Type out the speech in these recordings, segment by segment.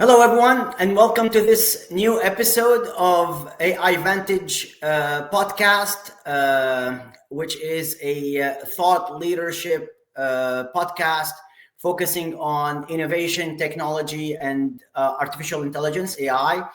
Hello, everyone, and welcome to this new episode of AI Vantage podcast, which is a thought leadership podcast focusing on innovation, technology, and artificial intelligence, AI,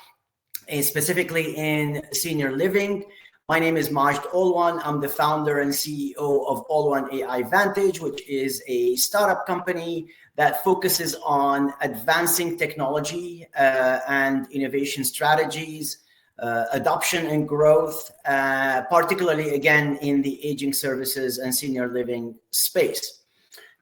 specifically in senior living. My name is Majd-Alwan. I'm the founder and CEO of Alwan AI Vantage, which is a startup company that focuses on advancing technology and innovation strategies, adoption and growth, particularly again in the aging services and senior living space.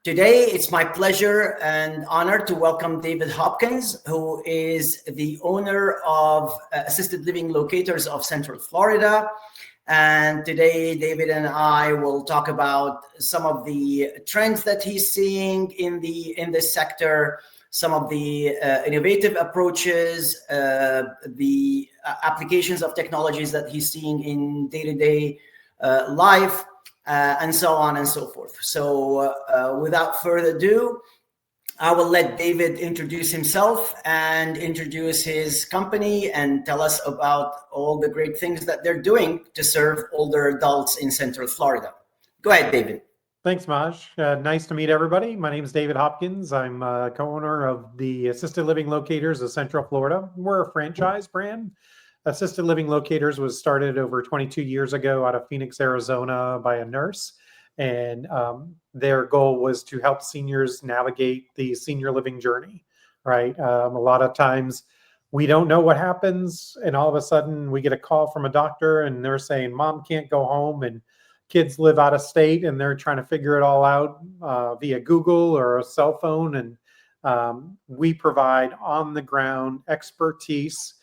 Today, it's my pleasure and honor to welcome David Hopkins, who is the owner of Assisted Living Locators of Central Florida. And today, David and I will talk about some of the trends that he's seeing in this sector, some of the innovative approaches, the applications of technologies that he's seeing in day-to-day life, and so on and so forth. So without further ado, I will let David introduce himself and introduce his company and tell us about all the great things that they're doing to serve older adults in Central Florida. Go ahead, David. Thanks, Maj. Nice to meet everybody. My name is David Hopkins. I'm co-owner of the Assisted Living Locators of Central Florida. We're a franchise brand. Assisted Living Locators was started over 22 years ago out of Phoenix, Arizona by a nurse. And their goal was to help seniors navigate the senior living journey, right? A lot of times we don't know what happens. And all of a sudden we get a call from a doctor and they're saying, Mom can't go home and kids live out of state and they're trying to figure it all out via Google or a cell phone. And we provide on the ground expertise,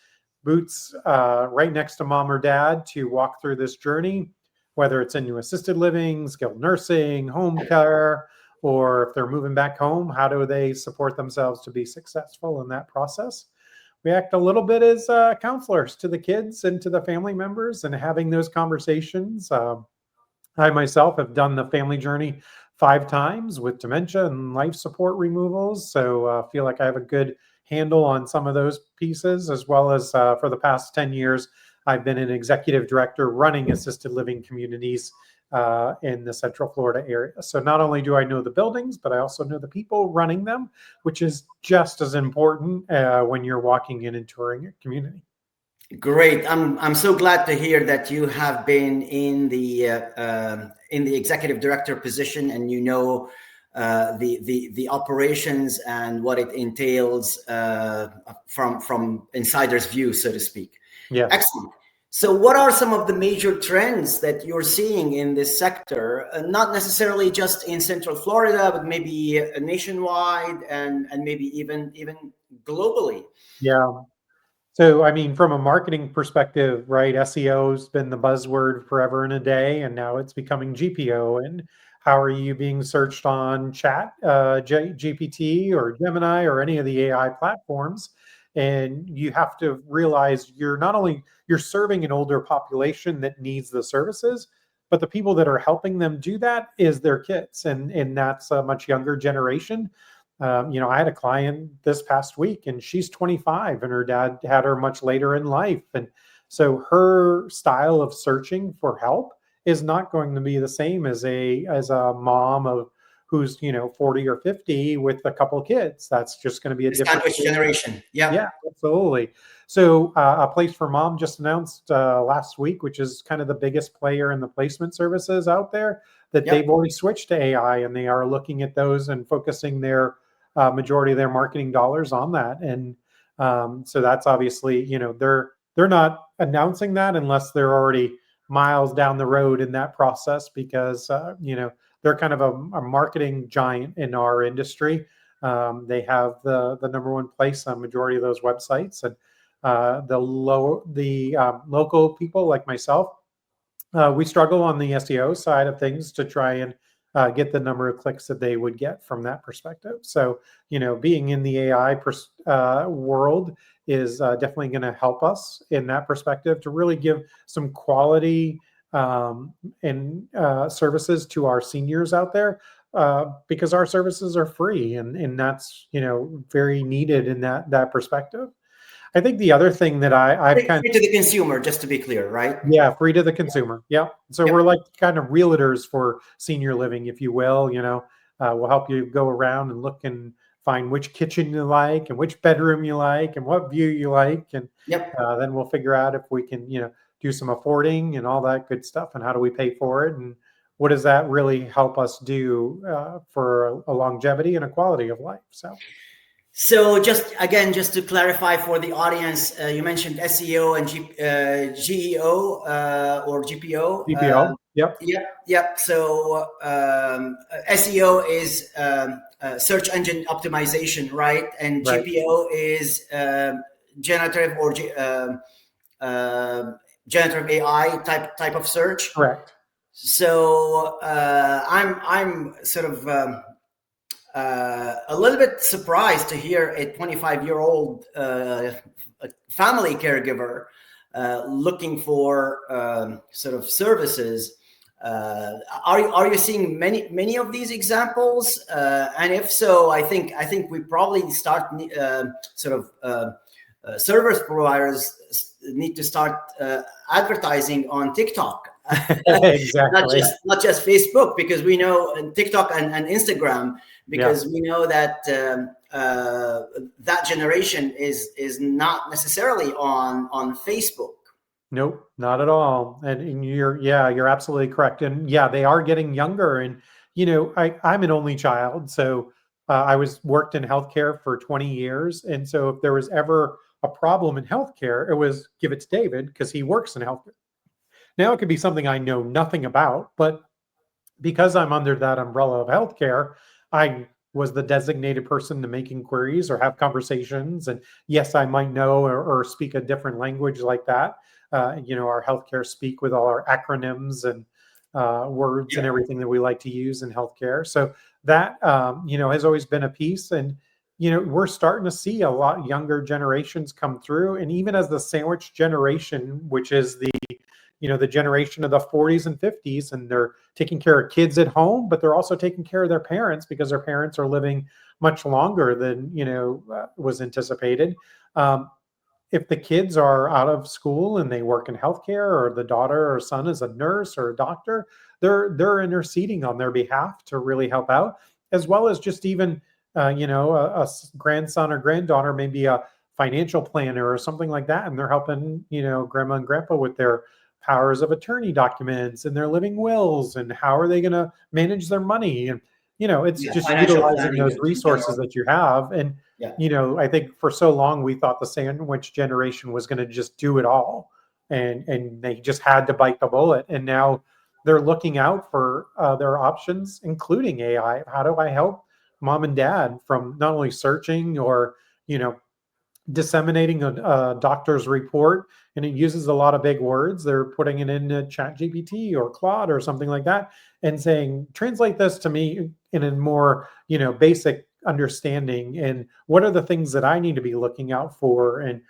boots right next to mom or dad to walk through this journey, whether it's into assisted living, skilled nursing, home care, or if they're moving back home, how do they support themselves to be successful in that process? We act a little bit as counselors to the kids and to the family members and having those conversations. I myself have done the family journey 5 times with dementia and life support removals. So I feel like I have a good handle on some of those pieces, as well as for the past 10 years, I've been an executive director running assisted living communities in the Central Florida area. So not only do I know the buildings, but I also know the people running them, which is just as important when you're walking in and touring a community. Great. I'm so glad to hear that you have been in the executive director position and you know the operations and what it entails from insider's view, so to speak. Yeah. Excellent. So what are some of the major trends that you're seeing in this sector, not necessarily just in Central Florida, but maybe nationwide and maybe even globally? Yeah. So, I mean, from a marketing perspective, right, SEO's been the buzzword forever and a day, and now it's becoming GPO. And how are you being searched on Chat, GPT or Gemini or any of the AI platforms? And you have to realize you're serving an older population that needs the services, but the people that are helping them do that is their kids, and that's a much younger generation. I had a client this past week and she's 25 and her dad had her much later in life. And so her style of searching for help is not going to be the same as a mom of who's 40 or 50 with a couple kids. That's just going to be a different generation. Yeah, absolutely. So a Place for Mom just announced last week, which is kind of the biggest player in the placement services out there, that they've already switched to AI and they are looking at those and focusing their majority of their marketing dollars on that. And so that's obviously, they're not announcing that unless they're already miles down the road in that process, because they're kind of a marketing giant in our industry. They have the number one place on majority of those websites, and the local people like myself, we struggle on the SEO side of things to try and get the number of clicks that they would get from that perspective. So, being in the AI world is definitely going to help us in that perspective to really give some quality and services to our seniors out there. because our services are free, and that's very needed in that perspective. I think the other thing that I've kind free to the consumer, just to be clear, right? yeah, free to the consumer. Yeah. So Yep. we're like kind of realtors for senior living, if you will. We'll help you go around and look and find which kitchen you like and which bedroom you like and what view you like. And Yep. then we'll figure out if we can, do some affording and all that good stuff, and how do we pay for it, and what does that really help us do for a longevity and a quality of life. So just to clarify for the audience, you mentioned SEO and GEO or GPO. GPO. Yep. Yep. So SEO is search engine optimization, right? And Right. GPO is generative or generative AI type of search. Correct. So I'm sort of a little bit surprised to hear a 25-year-old family caregiver looking for sort of services. Are you seeing many of these examples? And if so, I think we probably start service providers need to start advertising on TikTok. Exactly. not just Facebook, because we know TikTok and Instagram, because we know that that generation is not necessarily on Facebook. Nope, not at all. And you're absolutely correct. And yeah, they are getting younger. And I'm an only child, so I worked in healthcare for 20 years. And so if there was ever a problem in healthcare, it was give it to David because he works in healthcare. Now it could be something I know nothing about, but because I'm under that umbrella of healthcare, I was the designated person to make inquiries or have conversations. And yes, I might know or speak a different language like that. Our healthcare speak with all our acronyms and words and everything that we like to use in healthcare. So that, has always been a piece. And, we're starting to see a lot younger generations come through. And even as the sandwich generation, which is the generation of the 40s and 50s, and they're taking care of kids at home, but they're also taking care of their parents because their parents are living much longer than, was anticipated. If the kids are out of school and they work in healthcare, or the daughter or son is a nurse or a doctor, they're interceding on their behalf to really help out, as well as just even, a grandson or granddaughter, maybe a financial planner or something like that, and they're helping, grandma and grandpa with their powers of attorney documents and their living wills, and how are they going to manage their money. And it's just Financial utilizing planning those in general. resources that you have. And I think for so long we thought the sandwich generation was going to just do it all, and they just had to bite the bullet. And now they're looking out for their options, including AI. How do I help mom and dad from not only searching or disseminating a doctor's report, and it uses a lot of big words. They're putting it into ChatGPT or Claude or something like that, and saying, translate this to me in a more basic understanding, and what are the things that I need to be looking out for. And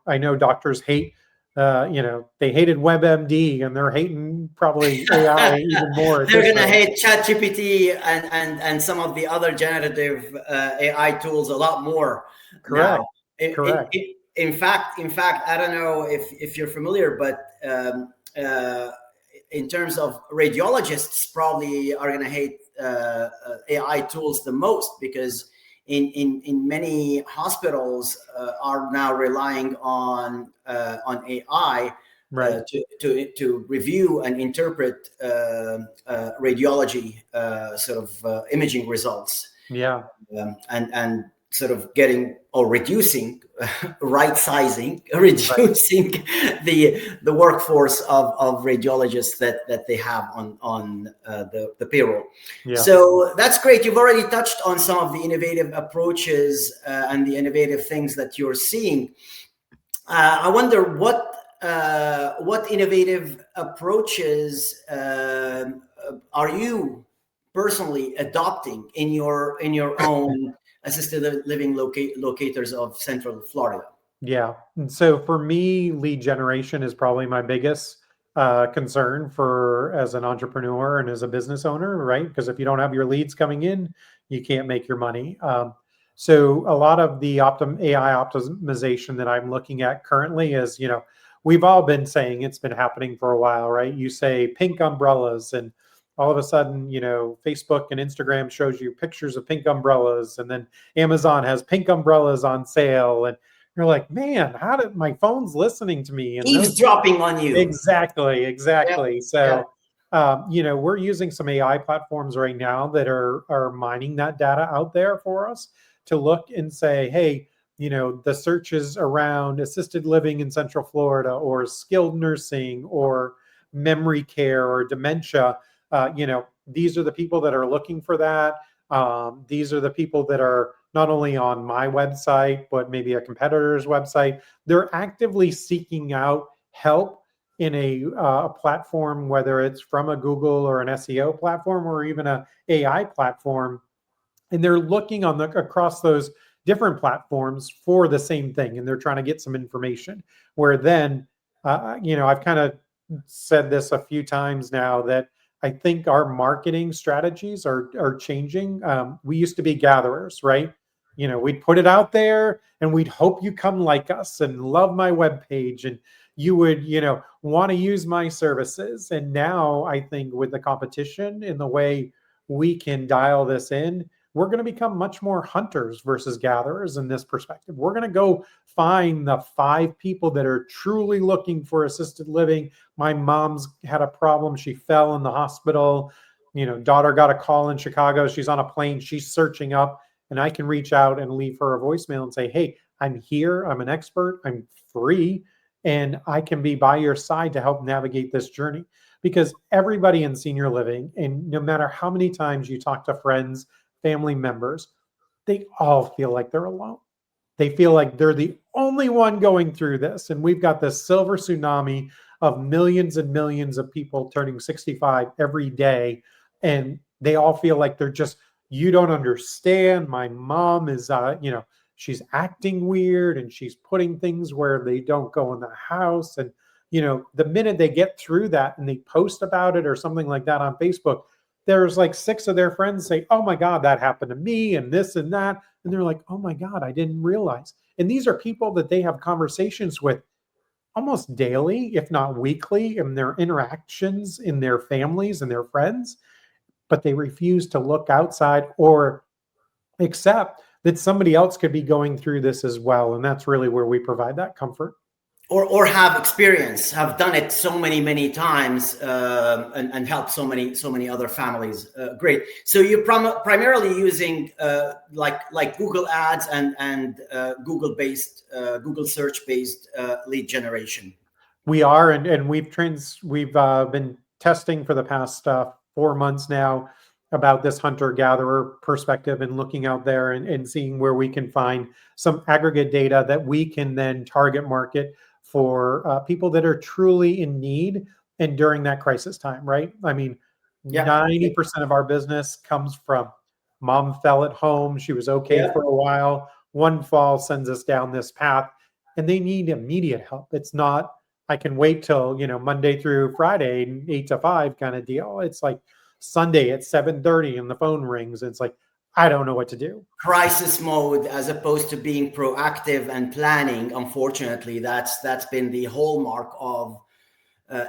I know doctors hate they hated WebMD, and they're hating probably AI even more. They're gonna hate ChatGPT and some of the other generative AI tools a lot more. Correct. Now. Correct. In fact, I don't know if you're familiar, but in terms of radiologists, probably are going to hate AI tools the most, because in many hospitals are now relying on AI to review and interpret radiology sort of imaging results. And sort of getting or reducing, reducing the workforce of radiologists that they have on the payroll. So that's great. You've already touched on some of the innovative approaches and the innovative things that you're seeing. I wonder what innovative approaches are you personally adopting in your own assisted living locators of Central Florida? Yeah. And so for me, lead generation is probably my biggest concern for as an entrepreneur and as a business owner, right? Because if you don't have your leads coming in, you can't make your money. So a lot of the AI optimization that I'm looking at currently is, we've all been saying it's been happening for a while, right? You say pink umbrellas, and all of a sudden, Facebook and Instagram shows you pictures of pink umbrellas, and then Amazon has pink umbrellas on sale, and you're like, man, how did my phone's listening to me? And Eavesdropping on you. exactly. Yeah. So, we're using some AI platforms right now that are mining that data out there for us to look and say, hey, the searches around assisted living in Central Florida or skilled nursing or memory care or dementia, these are the people that are looking for that. These are the people that are not only on my website, but maybe a competitor's website. They're actively seeking out help in a platform, whether it's from a Google or an SEO platform or even a AI platform, and they're looking across those different platforms for the same thing, and they're trying to get some information. Where then, I've kind of said this a few times now that I think our marketing strategies are changing. We used to be gatherers, right? We'd put it out there and we'd hope you come like us and love my webpage and you would, want to use my services. And now I think with the competition and the way we can dial this in, we're going to become much more hunters versus gatherers in this perspective. We're going to go find the 5 people that are truly looking for assisted living. My mom's had a problem. She fell in the hospital. Daughter got a call in Chicago. She's on a plane. She's searching up, and I can reach out and leave her a voicemail and say, hey, I'm here. I'm an expert. I'm free. And I can be by your side to help navigate this journey. Because everybody in senior living, and no matter how many times you talk to friends, family members, they all feel like they're alone. They feel like they're the only one going through this. And we've got this silver tsunami of millions and millions of people turning 65 every day. And they all feel like they're just, you don't understand. My mom is, she's acting weird and she's putting things where they don't go in the house. And, the minute they get through that and they post about it or something like that on Facebook, there's like 6 of their friends say, oh my God, that happened to me and this and that. And they're like, oh my God, I didn't realize. And these are people that they have conversations with almost daily, if not weekly, in their interactions in their families and their friends, but they refuse to look outside or accept that somebody else could be going through this as well. And that's really where we provide that comfort. Or have experience, have done it so many times, and helped so many other families. Great. So you're primarily using like Google Ads and Google search based lead generation. We are, and we've been testing for the past 4 months now about this hunter-gatherer perspective and looking out there and seeing where we can find some aggregate data that we can then target market for people that are truly in need and during that crisis time, right? I mean, 90% of our business comes from mom fell at home. She was okay for a while. One fall sends us down this path, and they need immediate help. It's not, I can wait till, Monday through Friday, 8 to 5 kind of deal. It's like Sunday at 7:30 and the phone rings. And it's like, I don't know what to do. Crisis mode as opposed to being proactive and planning. Unfortunately, that's been the hallmark of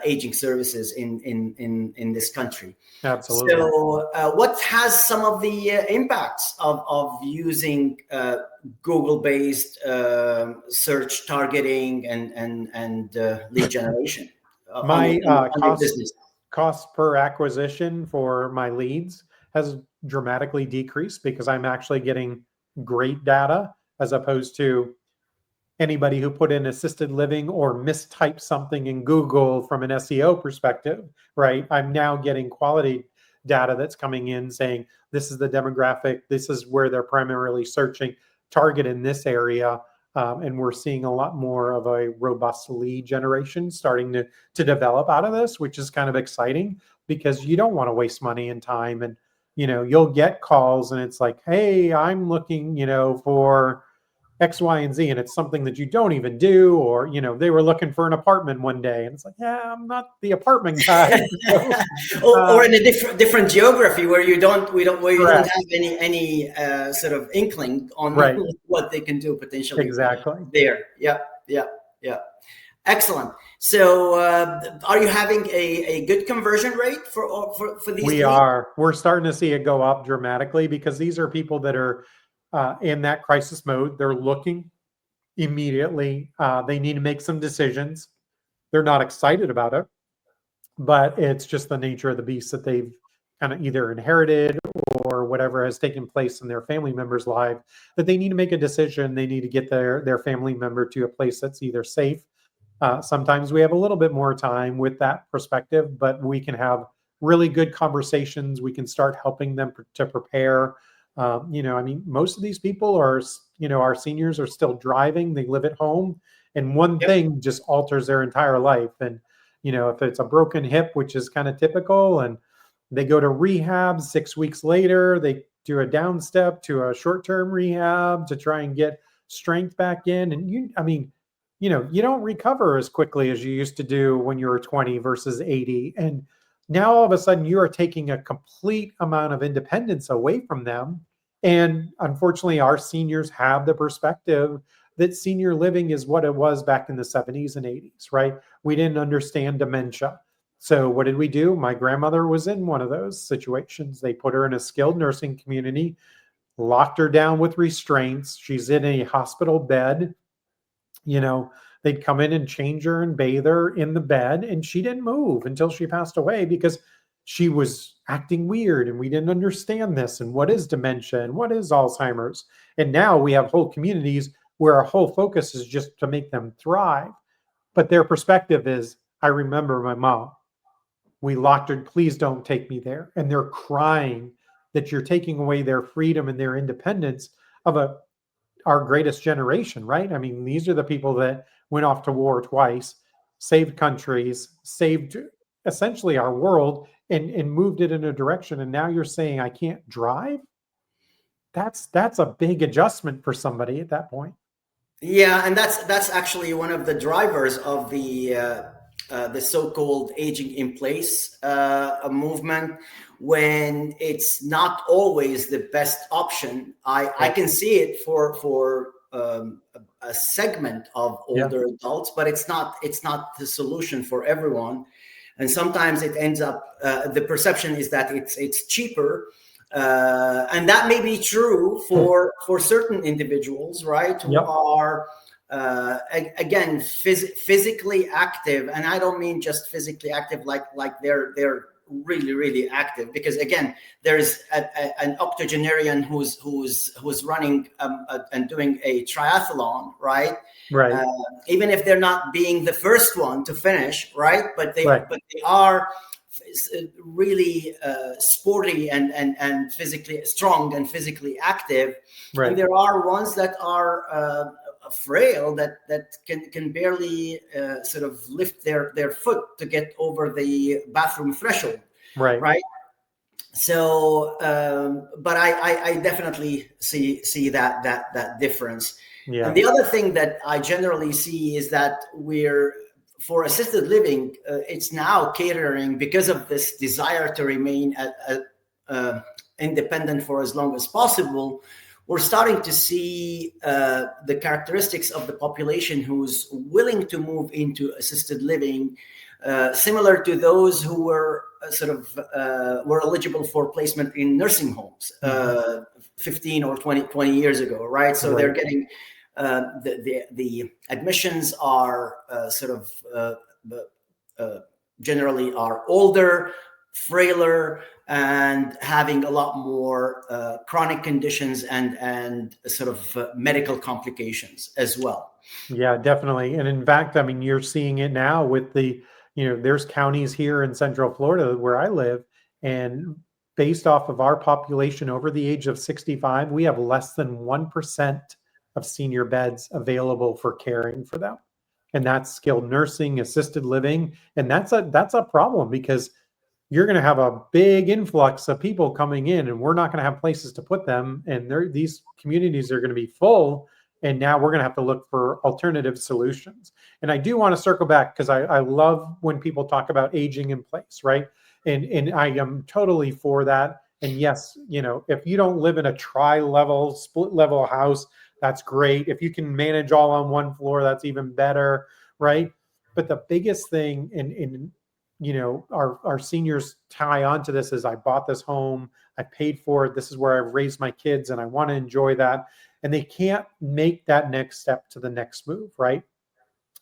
aging services in this country. Absolutely. So what has some of the impacts of using Google-based search targeting and lead generation? My cost per acquisition for my leads has dramatically decreased because I'm actually getting great data as opposed to anybody who put in assisted living or mistyped something in Google from an SEO perspective, right? I'm now getting quality data that's coming in saying, this is the demographic, this is where they're primarily searching, target in this area. And we're seeing a lot more of a robust lead generation starting to develop out of this, which is kind of exciting because you don't want to waste money and time. And, you'll get calls and it's like, hey, I'm looking, for X, Y, and Z, and it's something that you don't even do, or they were looking for an apartment one day, and it's like, yeah, I'm not the apartment guy. So, or in a different geography where you don't correct. have any sort of inkling on Right. what they can do potentially. Exactly. There. Yeah. Excellent. So, are you having a good conversion rate for these? We're starting to see it go up dramatically, because these are people that are in that crisis mode. They're looking immediately. They need to make some decisions. They're not excited about it, but it's just the nature of the beast that they've kind of either inherited or whatever has taken place in their family member's life, that they need to make a decision. They need to get their family member to a place that's either safe. Sometimes we have a little bit more time with that perspective, but we can have really good conversations. We can start helping them to prepare. Most of these people are, our seniors are still driving. They live at home, and one thing just alters their entire life. And, if it's a broken hip, which is kind of typical, and they go to rehab 6 weeks later, they do a down step to a short-term rehab to try and get strength back in. And you don't recover as quickly as you used to do when you were 20 versus 80. And now all of a sudden you are taking a complete amount of independence away from them. And unfortunately, our seniors have the perspective that senior living is what it was back in the 70s and 80s, right? We didn't understand dementia. So what did we do? My grandmother was in one of those situations. They put her in a skilled nursing community, locked her down with restraints. She's in a hospital bed. They'd come in and change her and bathe her in the bed, and she didn't move until she passed away, because she was acting weird, and we didn't understand this, and what is dementia and what is Alzheimer's. And now we have whole communities where our whole focus is just to make them thrive. But their perspective is, I remember my mom. We locked her, please don't take me there. And they're crying that you're taking away their freedom and their independence of our greatest generation, right? These are the people that went off to war twice, saved countries, saved essentially our world, and moved it in a direction. And now you're saying I can't drive? That's a big adjustment for somebody at that point. Yeah, and that's actually one of the drivers of the so-called aging in place movement, when it's not always the best option. I can see it for a segment of older adults, but it's not the solution for everyone. And sometimes it ends up the perception is that it's cheaper. And that may be true for certain individuals, right? Who are again physically active, and I don't mean just physically active like they're really active, because again there's an octogenarian who's running and doing a triathlon, right? Even if they're not being the first one to finish, right? But they are really sporty and physically strong and physically active, and there are ones that are frail that can barely sort of lift their foot to get over the bathroom threshold, right? So but I definitely see that difference. And the other thing that I generally see is that for assisted living, it's now catering, because of this desire to remain independent for as long as possible. We're starting to see the characteristics of the population who's willing to move into assisted living, similar to those who were were eligible for placement in nursing homes 15 or 20 years ago, right? So they're getting the admissions are generally are older, frailer, and having a lot more chronic conditions and sort of medical complications as well. Yeah, definitely. And in fact, you're seeing it now with there's counties here in Central Florida where I live, and based off of our population over the age of 65, we have less than 1% of senior beds available for caring for them. And that's skilled nursing, assisted living. And that's a problem, because you're going to have a big influx of people coming in, and we're not going to have places to put them. And these communities are going to be full. And now we're going to have to look for alternative solutions. And I do want to circle back because I love when people talk about aging in place, right? And I am totally for that. And yes, if you don't live in a tri-level, split-level house, that's great. If you can manage all on one floor, that's even better, right? But the biggest thing in our seniors tie on to this is I bought this home, I paid for it, this is where I've raised my kids, and I want to enjoy that. And they can't make that next step to the next move, right?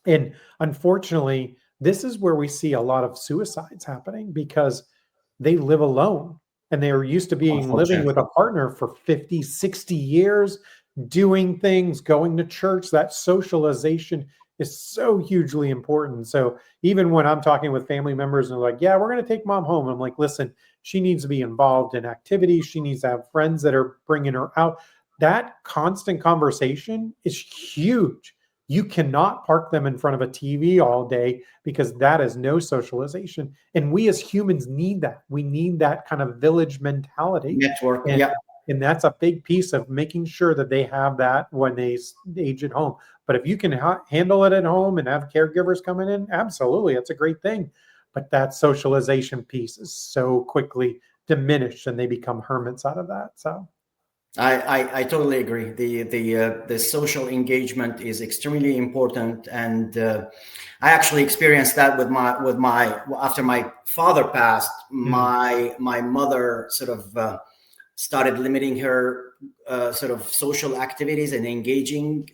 And unfortunately, this is where we see a lot of suicides happening because they live alone and they are used to being living with a partner for 50, 60 years, doing things, going to church. That socialization is so hugely important. So even when I'm talking with family members and they're like, yeah, we're going to take mom home, I'm like, listen, she needs to be involved in activities. She needs to have friends that are bringing her out. That constant conversation is huge. You cannot park them in front of a TV all day because that is no socialization. And we as humans need that. We need that kind of village mentality. Network, and, and that's a big piece of making sure that they have that when they age at home. But if you can handle it at home and have caregivers coming in, absolutely, that's a great thing. But that socialization piece is so quickly diminished and they become hermits out of that. So I totally agree. The social engagement is extremely important, and I actually experienced that with my after my father passed. My mother sort of started limiting her sort of social activities and engaging,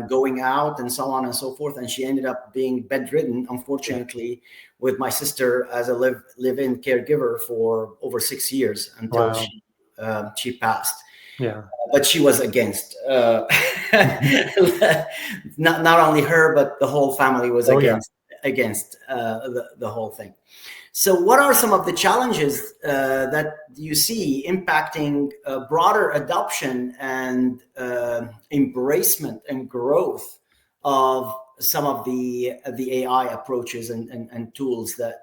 going out and so on and so forth, and she ended up being bedridden, unfortunately, with my sister as a live-in caregiver for over 6 years until she passed. Yeah, but she was against. Not only her, but the whole family was against the whole thing. So, what are some of the challenges that you see impacting broader adoption and embracement and growth of some of the AI approaches and tools that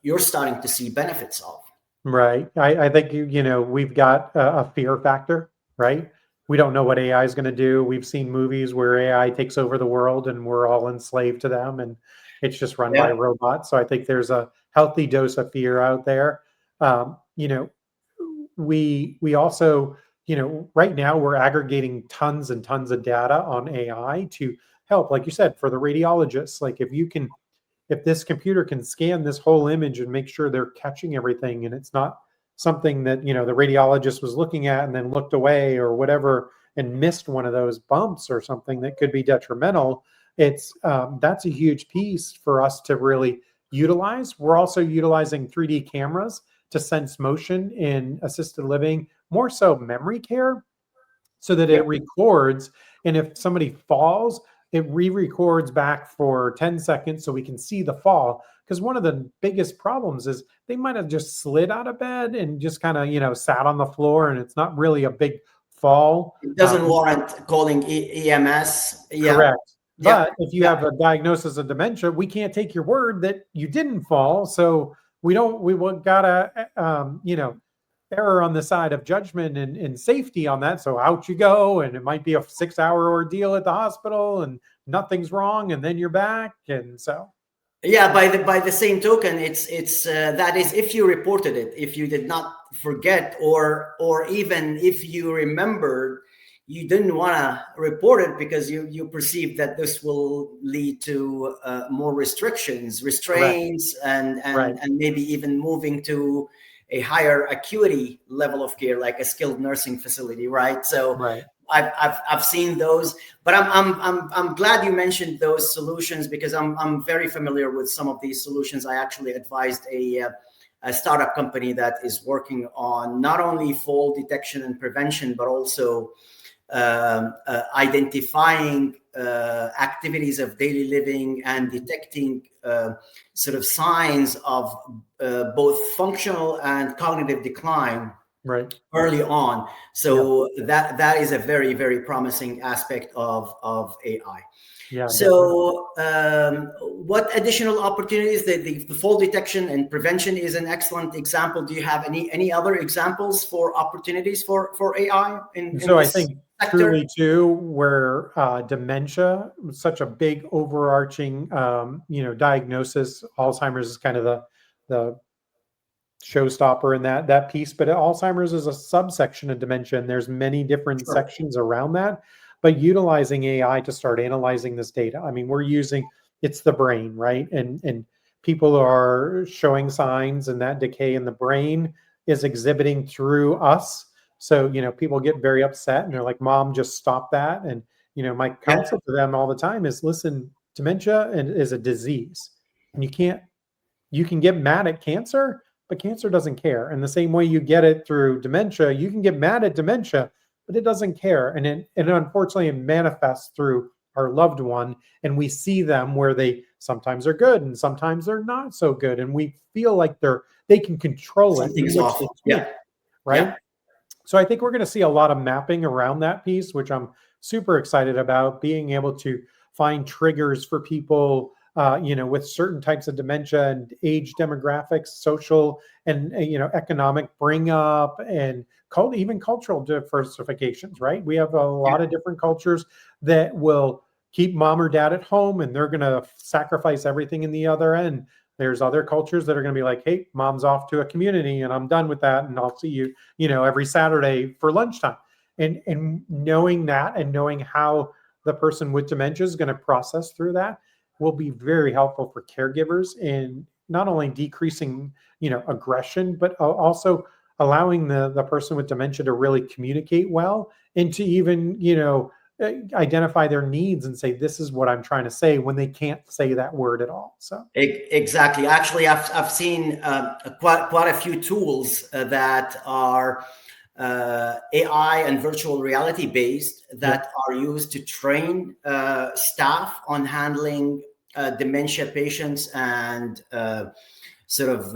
you're starting to see benefits of? Right. I think, we've got a fear factor, right? We don't know what AI is going to do. We've seen movies where AI takes over the world and we're all enslaved to them and it's just run by robots. So I think there's a healthy dose of fear out there. We also, right now we're aggregating tons and tons of data on AI to help, like you said, for the radiologists. Like if this computer can scan this whole image and make sure they're catching everything and it's not something that, the radiologist was looking at and then looked away or whatever and missed one of those bumps or something that could be detrimental, that's a huge piece for us to really utilize. We're also utilizing 3D cameras to sense motion in assisted living, more so memory care, so that it records. And if somebody falls, it re-records back for 10 seconds so we can see the fall. Because one of the biggest problems is they might have just slid out of bed and just kind of, sat on the floor and it's not really a big fall. It doesn't warrant calling EMS. Correct. But if you have a diagnosis of dementia, we can't take your word that you didn't fall. So we gotta, error on the side of judgment and safety on that. So out you go, and it might be a 6-hour ordeal at the hospital and nothing's wrong. And then you're back. And so. Yeah. By the same token, it's that is, if you reported it, if you did not forget, or even if you remembered, you didn't want to report it because you perceived that this will lead to more restraints, and maybe even moving to a higher acuity level of care, like a skilled nursing facility, right? So I've seen those, but I'm glad you mentioned those solutions because I'm very familiar with some of these solutions. I actually advised a startup company that is working on not only fall detection and prevention, but also identifying activities of daily living and detecting sort of signs of both functional and cognitive decline early on. So that is a very, very promising aspect of AI. Yeah. So what additional opportunities? The fall detection and prevention is an excellent example. Do you have any other examples for opportunities for AI? I think sector. truly too, where dementia, such a big overarching, diagnosis. Alzheimer's is kind of the showstopper in that piece, but Alzheimer's is a subsection of dementia, and there's many different Sure. sections around that. But utilizing AI to start analyzing this data, I mean, we're using it's the brain, right? And people are showing signs, and that decay in the brain is exhibiting through us. So people get very upset, and they're like, "Mom, just stop that." And my Yeah. counsel to them all the time is, "Listen, dementia is a disease, and you can get mad at cancer, but cancer doesn't care. And the same way you get it through dementia, you can get mad at dementia, but it doesn't care. And unfortunately, it manifests through our loved one. And we see them where they sometimes are good and sometimes they're not so good. And we feel like they can control it, Something's which off. they Yeah. can't, right? Yeah. So I think we're going to see a lot of mapping around that piece, which I'm super excited about, being able to find triggers for people, with certain types of dementia and age demographics, social and, economic bring up, and even cultural diversifications, right? We have a lot of different cultures that will keep mom or dad at home, and they're going to sacrifice everything in the other end. There's other cultures that are going to be like, "Hey, mom's off to a community and I'm done with that. And I'll see you, every Saturday for lunchtime." And knowing that and knowing how the person with dementia is going to process through that will be very helpful for caregivers in not only decreasing, aggression, but also allowing the person with dementia to really communicate well, and to even, identify their needs and say, "This is what I'm trying to say," when they can't say that word at all. So Exactly. Actually, I've seen quite a few tools that are AI and virtual reality based that are used to train staff on handling dementia patients, and sort of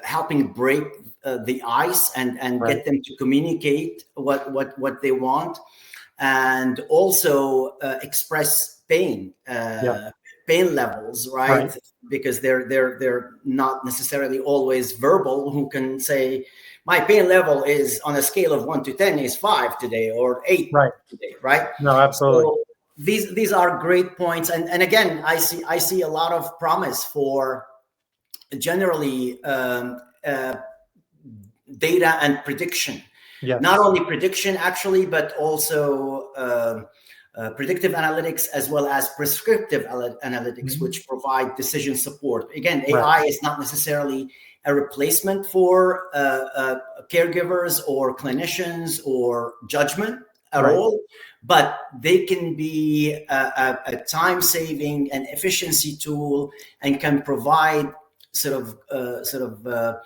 helping break the ice and Right. get them to communicate what they want, and also express pain. Pain levels, right? Because they're not necessarily always verbal. Who can say, "My pain level is on a scale of 1 to 10 is 5 today, or 8 today," right? No, absolutely. So these are great points, and again, I see a lot of promise for generally data and prediction. Yes. Not only prediction, actually, but also predictive analytics, as well as prescriptive analytics, which provide decision support. Again, AI is not necessarily a replacement for caregivers or clinicians or judgment at all, but they can be a time-saving and efficiency tool, and can provide sort of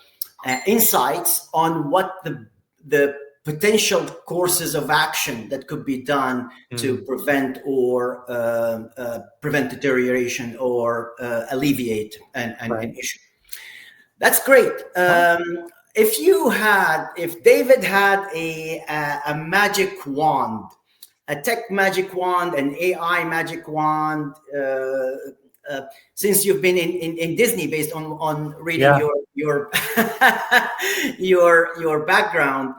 insights on what the potential courses of action that could be done to prevent deterioration or alleviate an issue. That's great. If David had a magic wand, a tech magic wand, an AI magic wand, since you've been in Disney, based on reading your your background,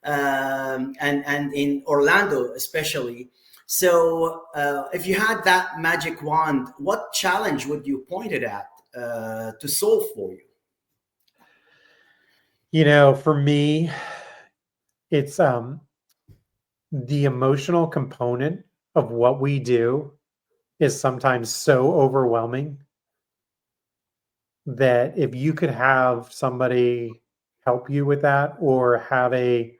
and in Orlando especially. So if you had that magic wand, what challenge would you point it at to solve for you? For me, it's the emotional component of what we do is sometimes so overwhelming that if you could have somebody help you with that, or have a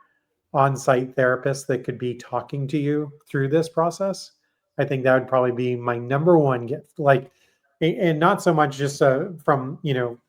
on-site therapist that could be talking to you through this process, I think that would probably be my number one gift. And not so much just from,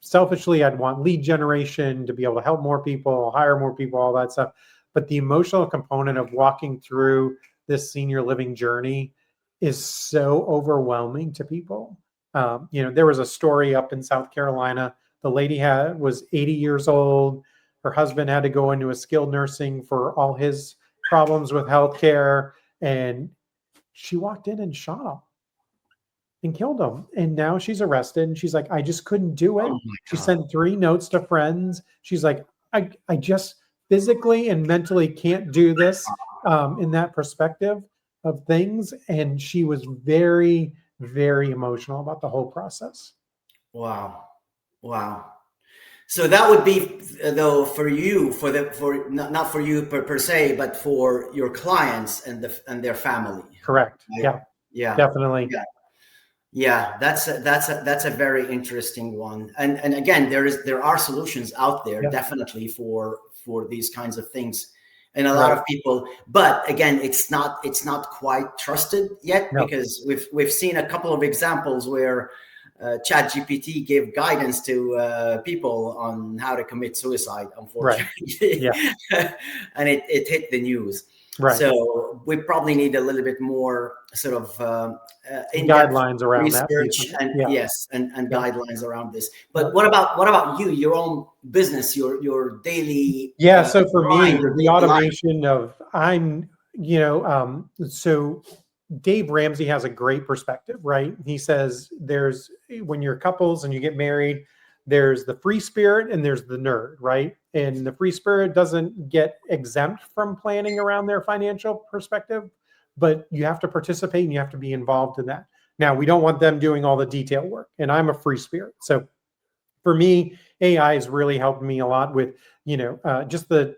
selfishly, I'd want lead generation to be able to help more people, hire more people, all that stuff. But the emotional component of walking through this senior living journey is so overwhelming to people. There was a story up in South Carolina. The lady was 80 years old. Her husband had to go into a skilled nursing for all his problems with healthcare, and she walked in and shot him and killed him. And now she's arrested, and she's like, "I just couldn't do it." She sent 3 notes to friends. She's like, I just physically and mentally can't do this. in that perspective of things. And she was very, very emotional about the whole process. Wow. Wow. So that would be though for you, for not for you per se, but for your clients and their family. Correct. Right? Yeah, Yeah. definitely. Yeah. Yeah. That's a very interesting one. And again, there are solutions out there Yeah. definitely for these kinds of things. And a lot Right. of people, but again, it's not quite trusted yet, No. because we've seen a couple of examples where ChatGPT gave guidance to people on how to commit suicide, Right. unfortunately. Yeah. And it hit the news. Right. So we probably need a little bit more sort of in-depth Guidelines around that piece research of it. and Yeah. yes, and Yeah. guidelines around this. But Yeah. what about you, your own business, your daily Yeah. So for me, grind, your the daily life? automation of so Dave Ramsey has a great perspective, right? He says when you're couples and you get married, there's the free spirit and there's the nerd, right? And the free spirit doesn't get exempt from planning around their financial perspective, but you have to participate and you have to be involved in that. Now, we don't want them doing all the detail work, and I'm a free spirit. So for me, AI has really helped me a lot with, just the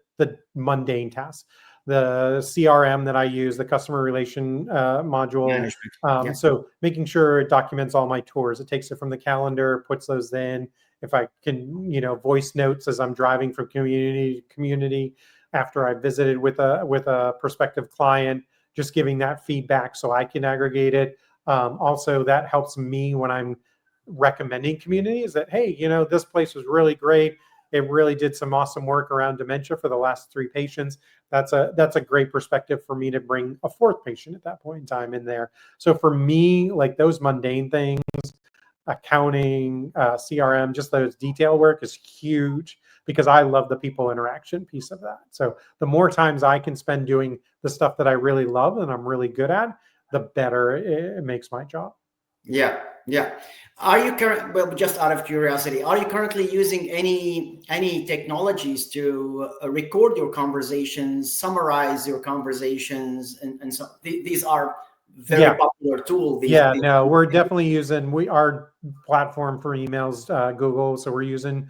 mundane tasks. The CRM that I use, the customer relation module. Management. Yeah. So making sure it documents all my tours. It takes it from the calendar, puts those in. If I can, voice notes as I'm driving from community to community after I visited with a prospective client, just giving that feedback so I can aggregate it. Also, that helps me when I'm recommending communities that, hey, this place was really great. It really did some awesome work around dementia for the last 3 patients. That's a great perspective for me to bring a 4th patient at that point in time in there. So for me, like those mundane things, accounting, CRM, just those detail work is huge because I love the people interaction piece of that. So the more times I can spend doing the stuff that I really love and I'm really good at, the better it makes my job. Yeah, yeah. Are you well, just out of curiosity, are you currently using any technologies to record your conversations, summarize your conversations, and so these are very popular tools. No, we're definitely using our platform for emails, Google. So we're using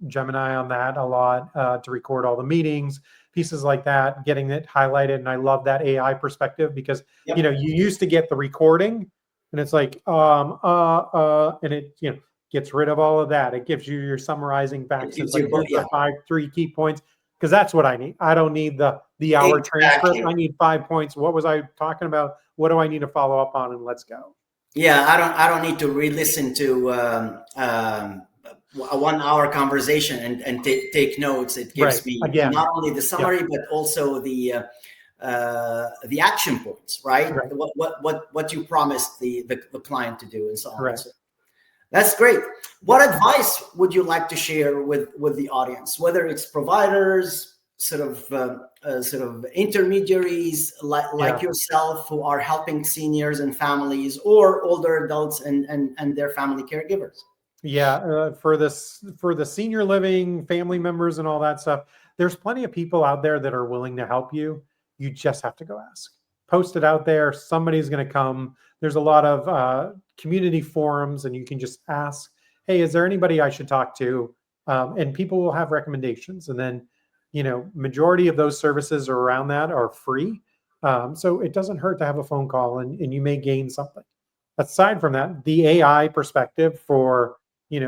Gemini on that a lot to record all the meetings, pieces like that, getting it highlighted. And I love that AI perspective because Yep. you used to get the recording, and it's like and it gets rid of all of that. It gives you your summarizing facts. It's like here's the 3 key points. Because that's what I need. I don't need the hour transcript. I need 5 points. What was I talking about? What do I need to follow up on? And let's go. Yeah, I don't need to re-listen to a 1-hour conversation and take notes. It gives me not only the summary but also the action points, right? What you promised the client to do and so on. So that's great. What advice would you like to share with the audience, whether it's providers, sort of intermediaries like yourself who are helping seniors and families, or older adults and their family caregivers? For the senior living family members and all that stuff, there's plenty of people out there that are willing to help you. You just have to go ask. Post it out there. Somebody's going to come. There's a lot of community forums, and you can just ask, hey, is there anybody I should talk to? And people will have recommendations. And then, majority of those services around that are free. So it doesn't hurt to have a phone call, and you may gain something. Aside from that, the AI perspective for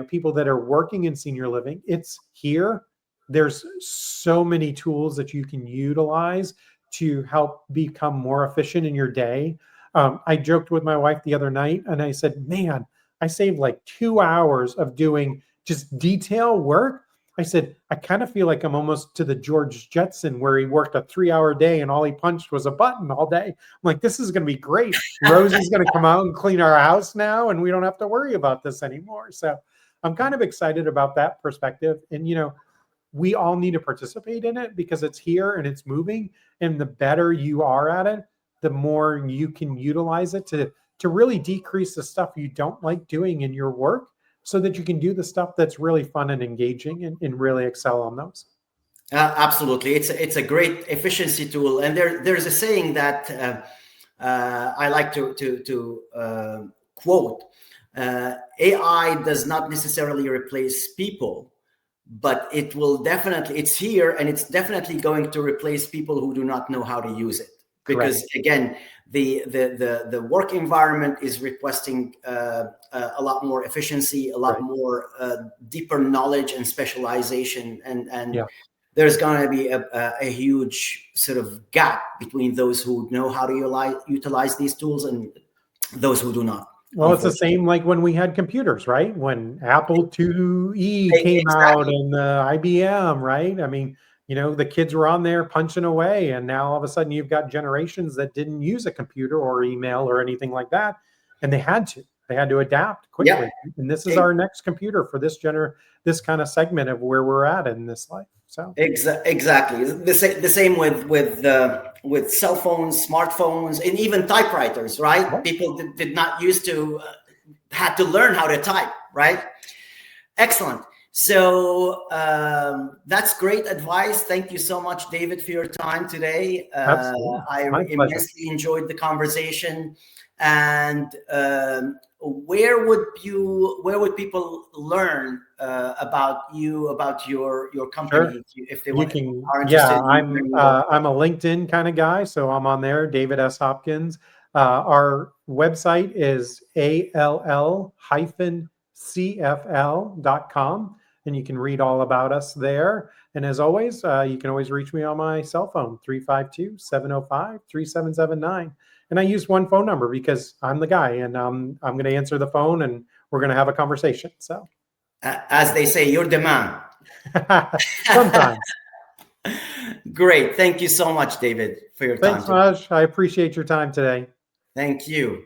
people that are working in senior living, it's here. There's so many tools that you can utilize to help become more efficient in your day. I joked with my wife the other night and I said, man, I saved like 2 hours of doing just detail work. I said, I kind of feel like I'm almost to the George Jetson where he worked a 3-hour day and all he punched was a button all day. I'm like, this is going to be great. Rosie's going to come out and clean our house now, and we don't have to worry about this anymore. So I'm kind of excited about that perspective. And, we all need to participate in it because it's here and it's moving. And the better you are at it, the more you can utilize it to really decrease the stuff you don't like doing in your work so that you can do the stuff that's really fun and engaging and really excel on those. Absolutely, it's a great efficiency tool, and there's a saying that I like to quote: AI does not necessarily replace people, but it's here, and it's definitely going to replace people who do not know how to use it. Because Correct. again, the work environment is requesting a lot more efficiency, a lot Right. more deeper knowledge and specialization, and Yeah. there's going to be a huge sort of gap between those who know how to utilize these tools and those who do not, Well, it's the unfortunately. same like when we had computers, right? When Apple IIe came out Exactly. and the IBM, right? I mean, the kids were on there punching away, and now all of a sudden you've got generations that didn't use a computer or email or anything like that, and they had to. They had to adapt Yeah. quickly. And this is our next computer for this kind of segment of where we're at in this life. So Exactly. The same with cell phones, smartphones, and even typewriters, right? right. People did not used to had to learn how to type, right? Excellent. So that's great advice. Thank you so much, David, for your time today. Absolutely. I My pleasure. immensely enjoyed the conversation. And where would people learn about you, about your Sure. company, if they You can, are yeah, interested in I'm learning more? I'm a LinkedIn kind of guy, so I'm on there, David S. Hopkins. Our website is all-cfl.com, and you can read all about us there. And as always, you can always reach me on my cell phone, 352-705-3779. And I use one phone number because I'm the guy, and I'm going to answer the phone, and we're going to have a conversation. So As they say, you're the man. sometimes. Great. Thank you so much, David, for your time Thanks today. much. I appreciate your time today. Thank you.